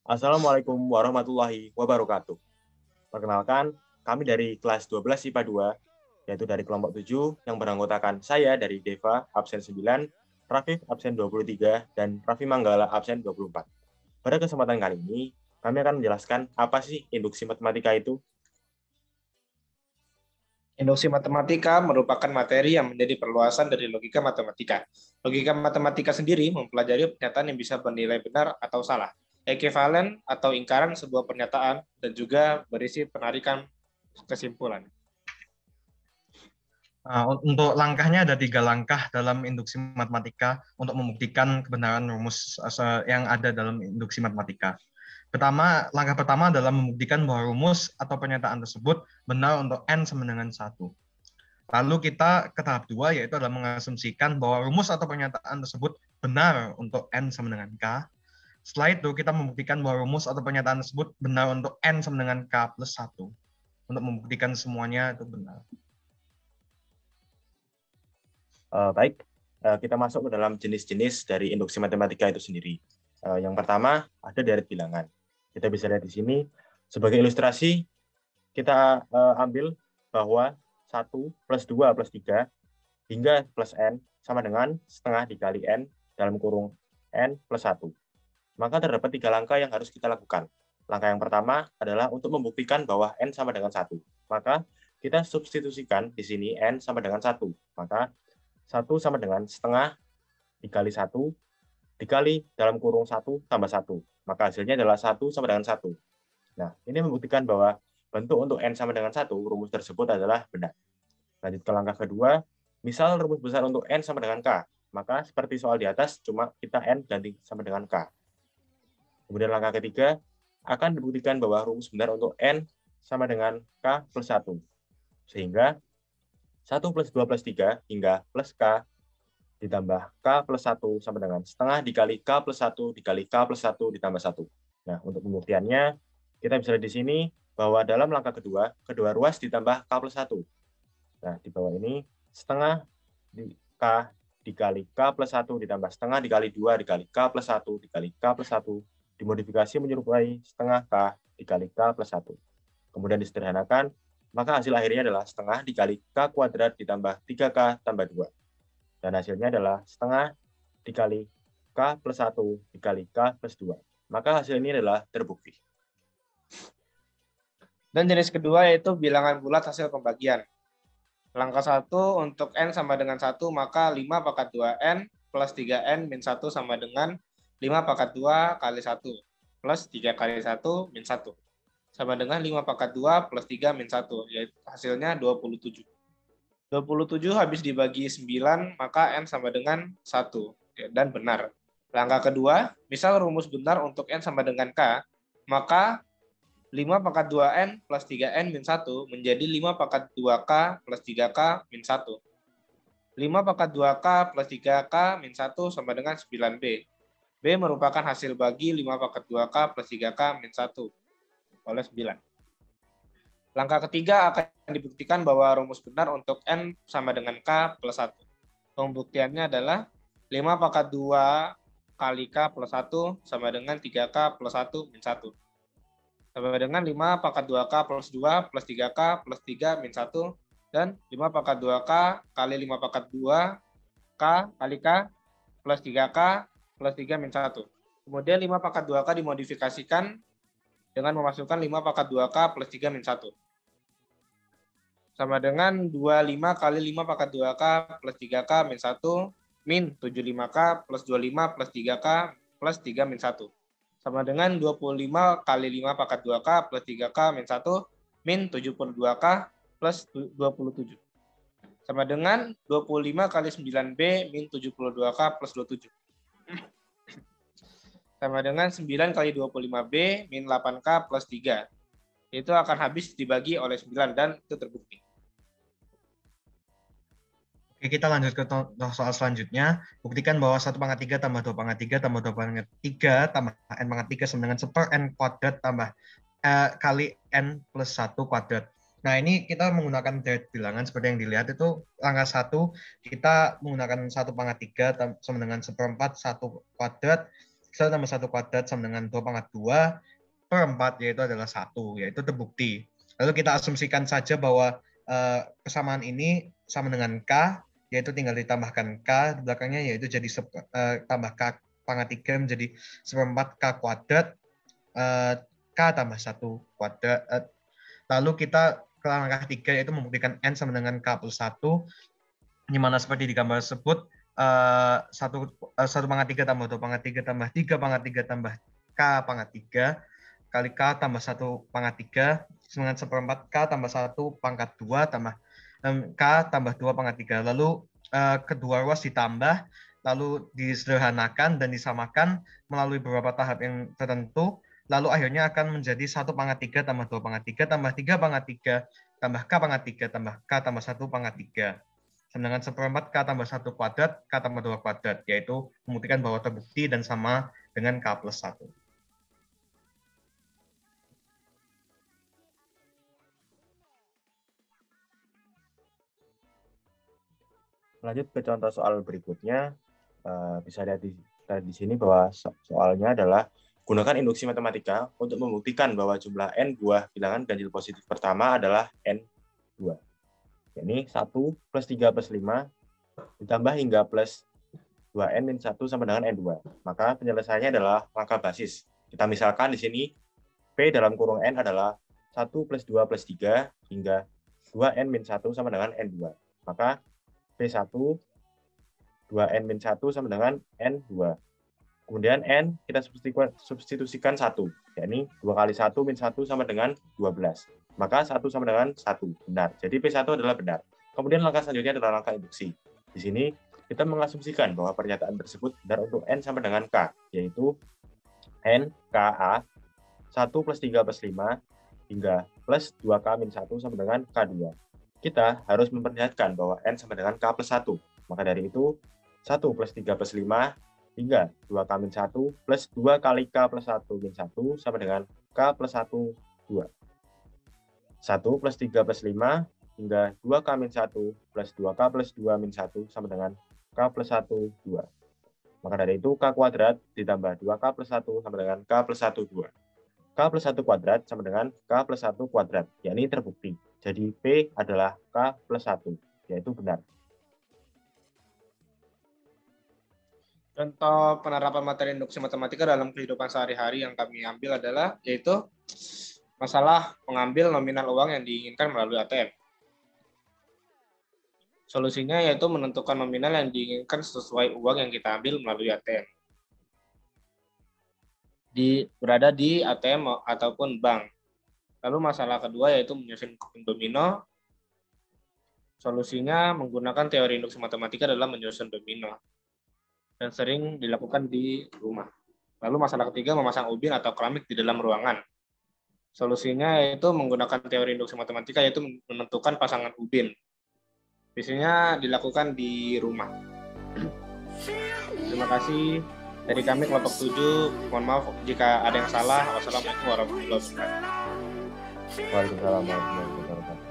Assalamualaikum warahmatullahi wabarakatuh. Perkenalkan, kami dari kelas 12 IPA 2, yaitu dari kelompok 7 yang beranggotakan saya dari Deva, absen 9, Rafif, absen 23, dan Raffi Manggala, absen 24. Pada kesempatan kali ini, kami akan menjelaskan apa sih induksi matematika itu. Induksi matematika merupakan materi yang menjadi perluasan dari logika matematika. Logika matematika sendiri mempelajari pernyataan yang bisa bernilai benar atau salah, ekivalen atau ingkaran sebuah pernyataan, dan juga berisi penarikan kesimpulan. Untuk langkahnya ada 3 langkah dalam induksi matematika untuk membuktikan kebenaran rumus yang ada dalam induksi matematika. Langkah pertama adalah membuktikan bahwa rumus atau pernyataan tersebut benar untuk n sama dengan 1. Lalu kita ke tahap 2, yaitu adalah mengasumsikan bahwa rumus atau pernyataan tersebut benar untuk n sama dengan k. Setelah itu kita membuktikan bahwa rumus atau pernyataan tersebut benar untuk n sama dengan k plus 1. Untuk membuktikan semuanya itu benar. Baik, kita masuk ke dalam jenis-jenis dari induksi matematika itu sendiri. Yang pertama, ada deret bilangan. Kita bisa lihat di sini, sebagai ilustrasi, kita ambil bahwa 1 plus 2 plus 3 hingga plus n sama dengan setengah dikali n dalam kurung n plus 1. Maka terdapat 3 langkah yang harus kita lakukan. Langkah yang pertama adalah untuk membuktikan bahwa n sama dengan 1. Maka kita substitusikan di sini n sama dengan 1. Maka 1 sama dengan setengah dikali 1 dikali dalam kurung 1 tambah 1. Maka hasilnya adalah 1 sama dengan 1. Nah, ini membuktikan bahwa bentuk untuk n sama dengan 1, rumus tersebut adalah benar. Lanjut ke langkah kedua, misal rumus besar untuk n sama dengan k, maka seperti soal di atas, cuma kita n ganti sama dengan k. Kemudian langkah ketiga, akan dibuktikan bahwa rumus benar untuk n sama dengan k plus 1. Sehingga 1 plus 2 plus 3 hingga plus k ditambah k plus 1 sama dengan setengah dikali k plus 1 dikali k plus 1 ditambah 1. Nah, untuk pembuktiannya, kita bisa lihat di sini bahwa dalam langkah kedua, kedua ruas ditambah k plus 1. Nah, di bawah ini, setengah k dikali k plus 1 ditambah setengah dikali 2 dikali k plus 1 dikali k plus 1 dimodifikasi menyerupai setengah k dikali k plus 1. Kemudian disederhanakan, maka hasil akhirnya adalah setengah dikali k kuadrat ditambah 3k tambah 2. Dan hasilnya adalah setengah dikali k plus 1 dikali k plus 2. Maka hasil ini adalah terbukti. Dan jenis kedua yaitu bilangan bulat hasil pembagian. Langkah 1 untuk n sama dengan 1, maka 5 pangkat 2n plus 3n min 1 sama dengan 5 pangkat 2 kali 1 plus 3 kali 1 min 1. Sama dengan 5 pangkat 2 plus 3 min 1, yaitu hasilnya 27. 27 habis dibagi 9, maka n sama dengan 1, dan benar. Langkah kedua, misal rumus benar untuk n sama dengan k, maka 5 pangkat 2n plus 3n min 1 menjadi 5 pangkat 2k plus 3k min 1. 5 pangkat 2k plus 3k min 1 sama dengan 9b. B merupakan hasil bagi 5 pangkat 2k plus 3k min 1 oleh 9. Langkah ketiga akan dibuktikan bahwa rumus benar untuk n sama dengan k plus 1. Pembuktiannya adalah 5 pangkat 2 kali k plus 1 sama dengan 3k plus 1 min 1. Sama dengan 5 pangkat 2k plus 2 plus 3k plus 3 min 1. Dan 5 pangkat 2k kali 5 pangkat 2k kali k plus 3k plus 3 min 1. Kemudian 5 pangkat 2k dimodifikasikan dengan memasukkan 5 pangkat 2k plus 3 min 1. Sama dengan 25 kali 5 pangkat 2k plus 3k min 1 min 75k plus 25 plus 3k plus 3 min 1. Sama dengan 25 kali 5 pangkat 2k plus 3k min 1 min 72k plus 27. Sama dengan 25 kali 9b min 72k plus 27. Sama dengan 9 kali 25b min 8k plus 3. Itu akan habis dibagi oleh 9 dan itu terbukti. Oke, kita lanjut ke soal selanjutnya. Buktikan bahwa 1 pangkat 3 tambah 2 pangkat 3 tambah 2 pangkat 3 tambah n pangkat 3 sama dengan 1 n kuadrat tambah kali n plus 1 kuadrat. Nah, ini kita menggunakan deret bilangan seperti yang dilihat itu langkah 1 kita menggunakan 1 pangkat 3 sama dengan 1/4 1 kuadrat 1 tambah 1 kuadrat sama dengan 2 pangkat 2 per 4, yaitu adalah 1, yaitu terbukti. Lalu kita asumsikan saja bahwa kesamaan ini sama dengan K, yaitu tinggal ditambahkan K di belakangnya, yaitu jadi tambah K pangkat 3 menjadi 1/4 K kuadrat, K tambah 1 kuadrat. Lalu kita ke langkah 3, yaitu membuktikan N sama dengan K plus 1, di mana seperti di gambar tersebut, 1 pangkat 3 tambah 2 pangkat 3 tambah 3 pangkat 3 tambah K pangkat 3 kali K tambah 1 pangkat 3 sama dengan 1/4 K tambah 1 pangkat 2 tambah K tambah 2 pangkat 3. Lalu kedua ruas ditambah, lalu disederhanakan dan disamakan melalui beberapa tahap yang tertentu, lalu akhirnya akan menjadi 1 pangkat 3 tambah 2 pangkat 3 tambah 3 pangkat 3 tambah K pangkat 3 tambah K tambah 1 pangkat 3. Sama dengan 1/4 K tambah 1 kuadrat, K tambah 2 kuadrat, yaitu membuktikan bahwa terbukti dan sama dengan K plus 1. Lanjut ke contoh soal berikutnya, bisa lihat di sini bahwa soalnya adalah gunakan induksi matematika untuk membuktikan bahwa jumlah N buah bilangan ganjil positif pertama adalah N2. Ini 1 plus 3 plus 5 ditambah hingga plus 2N min 1 sama dengan N2. Maka penyelesaiannya adalah langkah basis. Kita misalkan di sini P dalam kurung N adalah 1 plus 2 plus 3 hingga 2N min 1 sama dengan N2. Maka P1, 2N min 1 sama dengan N2. Kemudian N kita substitusikan 1. Yakni 2 kali 1 min 1 sama dengan 12. Maka 1 sama dengan 1. Benar. Jadi P1 adalah benar. Kemudian langkah selanjutnya adalah langkah induksi. Di sini kita mengasumsikan bahwa pernyataan tersebut benar untuk N sama dengan K, yaitu N KA 1 plus 3 plus 5 hingga plus 2K min 1 sama dengan K2. Kita harus memperlihatkan bahwa N sama dengan K plus 1. Maka dari itu, 1 plus 3 plus 5 hingga 2K min 1 plus 2 kali K plus 1 min 1 sama dengan K plus 1, 2. 1 plus 3 plus 5 hingga 2K min 1 plus 2K plus 2 min 1 sama dengan K plus 1, 2. Maka dari itu, K kuadrat ditambah 2K plus 1 sama dengan K plus 1, 2. K plus 1 kuadrat sama dengan K plus 1 kuadrat, yakni terbukti. Jadi P adalah K plus 1, yaitu benar. Contoh penerapan materi induksi matematika dalam kehidupan sehari-hari yang kami ambil adalah yaitu masalah mengambil nominal uang yang diinginkan melalui ATM. Solusinya yaitu menentukan nominal yang diinginkan sesuai uang yang kita ambil melalui ATM. Berada di ATM ataupun bank. Lalu masalah kedua yaitu menyusun kuping domino. Solusinya menggunakan teori induksi matematika dalam menyusun domino. Dan sering dilakukan di rumah. Lalu masalah ketiga memasang ubin atau keramik di dalam ruangan. Solusinya yaitu menggunakan teori induksi matematika yaitu menentukan pasangan ubin. Biasanya dilakukan di rumah. Terima kasih. Dari kami kelompok 7, mohon maaf jika ada yang salah. Wassalamualaikum warahmatullahi wabarakatuh. Waalaikumsalam warahmatullahi wabarakatuh.